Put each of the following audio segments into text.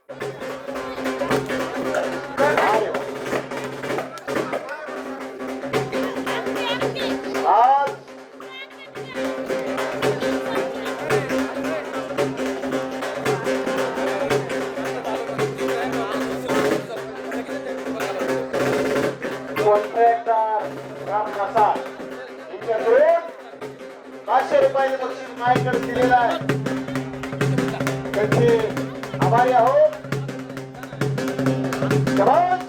आज कॉन्ट्रॅक्टर राम प्रसाद यांच्याकडून 500 रुपयाचे बक्षीस माझ्याकडे दिलेलं आहे. त्यांचे आभारी आहोत. शाबास.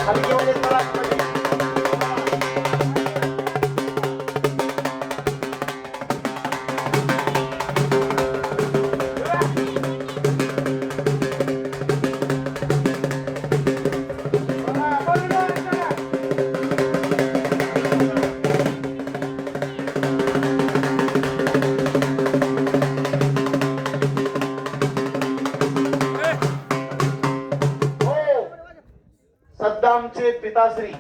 हलकेवाले तळामध्ये सद्दामचे पिताश्री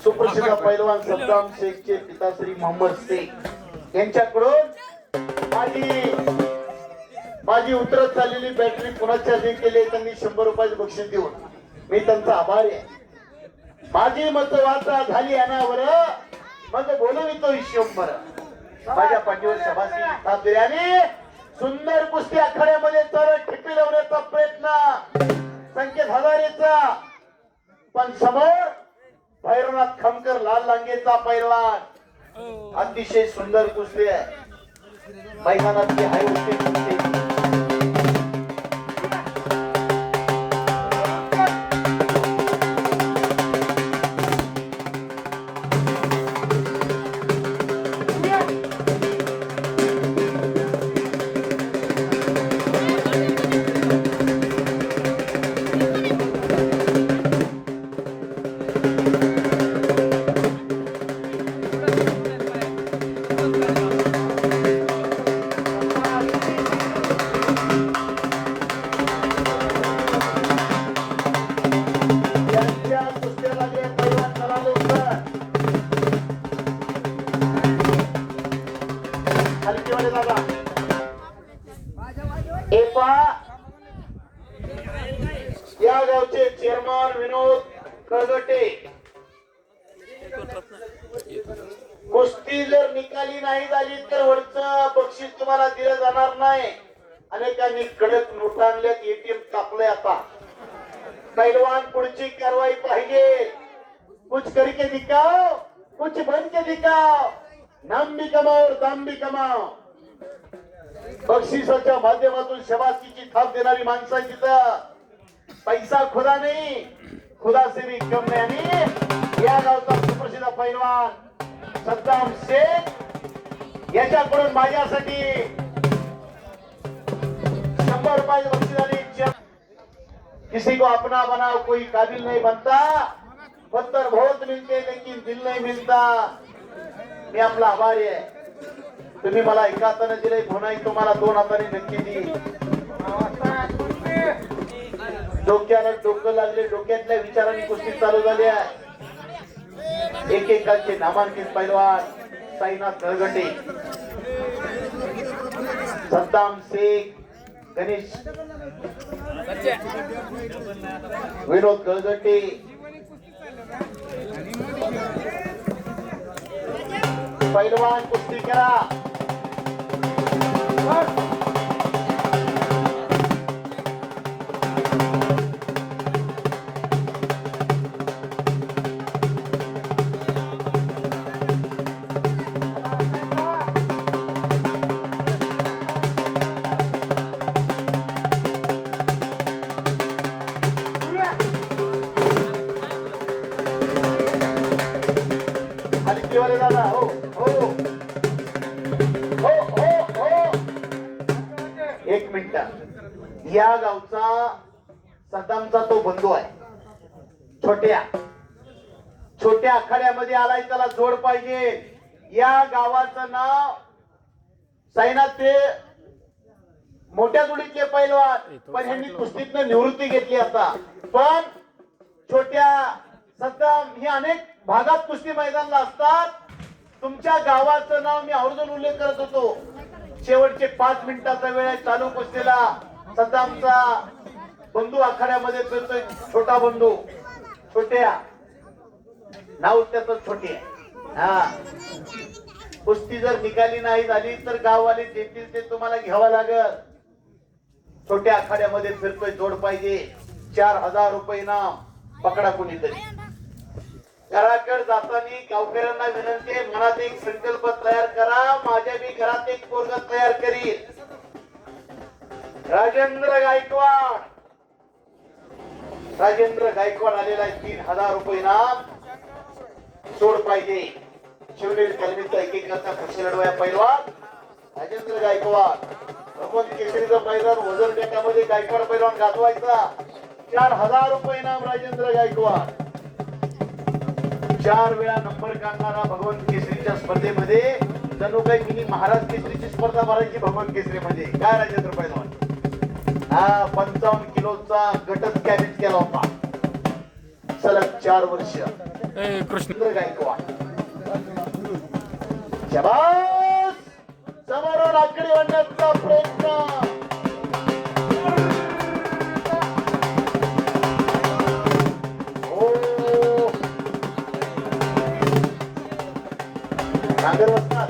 सुप्रसिद्ध पैलवान सद्दाम शेखचे पिताश्री मोहम्मद शेख यांच्याकडून माझी उतरत चाललेली बॅटरी कुणाच्या हाती केली त्यांनी 100 रुपयाचे बक्षीस देऊन मी त्यांचा आभारी आहे. माझी मत वाचा झाली अनावर मग बोलवितो ईश्वर माझ्या पाठीवर शबासी तात्पर्याने सुंदर कुस्ती आखाड्यामध्ये तर ठिपी लावण्याचा प्रयत्न संकेत हजारेचा पण समोर भैरवनाथ खमकर लाल लांगेचा पैलवान अतिशय सुंदर कुस्ती आहे. मैदानातली हाय कुस्ती या गावचे चेअरमन विनोद कळगटे कुस्ती जर निकाली नाही झाली तर वरचं बक्षीस तुम्हाला दिलं जाणार नाही. अनेकांनी कडक नोट आणल्यात एटीएम टाकलंय. आता पैलवान पुढची कारवाई पाहिजे. कुछ करके दिखाओ कुछ बन के दिखाओ नाम भी कमाओ और दाम भी कमाओ. बक्षिसाच्या माध्यमातून शबासीची थाप देणारी माणसं तिथं पैसा खुदा नाही खुदा से भी कम नाही. आणि या गावचा सुप्रसिद्ध पैलवान सद्दाम शेख याच्याकडून माझ्यासाठी 100 रुपये बक्षीस आली. किसी को अपना बनाओ कोई काबिल नहीं बनता. पत्थर बहुत मिलते लेकिन दिल नहीं मिलता. मी आपला आभारी आहे. तुम्ही मला एका हाताने दिले पुन्हा तुम्हाला 2 हाताने नक्की देईल. डोक्याला डोकं लागले डोक्यातल्या विचारांनी कुस्ती चालू झाली आहे. एकेकाचे नामांकित पैलवान साईनाथ कळगटे सद्दाम शेख गणेश विनोद कळगटे पैलवान कुस्ती करा. बुट्टीवाले दादा हो हो हो हो हो एक मिनिट. या गावचा सद्दामचा तो बंधू आहे. छोट्या छोट्या आखाड्यामध्ये आलाय, त्याला जोड पाहिजे. या गावाचं नाव साईनाथ ते मोठ्या जोडीतले पैलवान, पण ह्यांनी कुस्तीतनं निवृत्ती घेतली आता. पण छोट्या सद्दाम ही अनेक भागात कुस्ती मैदानाला असतात. तुमच्या गावाचं नाव मी आवर्जून उल्लेख करत होतो. शेवटचे 5 मिनिटाचा वेळ आहे चालू कुस्तीला. सद्दामचा बंधू आखाड्यामध्ये फिरतोय, छोटा बंधू. छोट्या नाव त्याचं छोटे आहे. हा कुस्ती जर निकाली नाही झाली तर गाववाले देतील ते तुम्हाला घ्यावं लागल. छोट्या आखाड्यामध्ये फिरतोय, जोड पाहिजे. 4000 रुपये नाव. पकडा कोणीतरी. घराकडे जाताना गावकऱ्यांना विनंती आहे, मनात एक संकल्प तयार करा. माझ्या मी घरात एक पोरगा तयार करील. राजेंद्र गायकवाड. राजेंद्र गायकवाड आलेला आहे. 3000 रुपये नाम. जोड पाहिजे. शिवनेरी कलमीचा एकेकाचा खुशी लढवाया पैलवान राजेंद्र गायकवाड. भगवंत केसरीचं मैदान वजन गटामध्ये गायकवाड पैलवान गाजवायचा. 4000 रुपये नाम राजेंद्र गायकवाड. 4 वेळा नंबर काढणारा भगवंत केसरीच्या स्पर्धेमध्ये जणू काही मिनी महाराज केसरीची स्पर्धा भरायची भगवंत केसरीमध्ये. काय राजेंद्र पैलवान हा 55 किलोचा गटच कॅरेज केला होता सलग 4 वर्ष. कृष्ण गायकवाड. शाबास. समोरून आकडे आणण्याचा प्रयत्न. हो नांगर बसणार.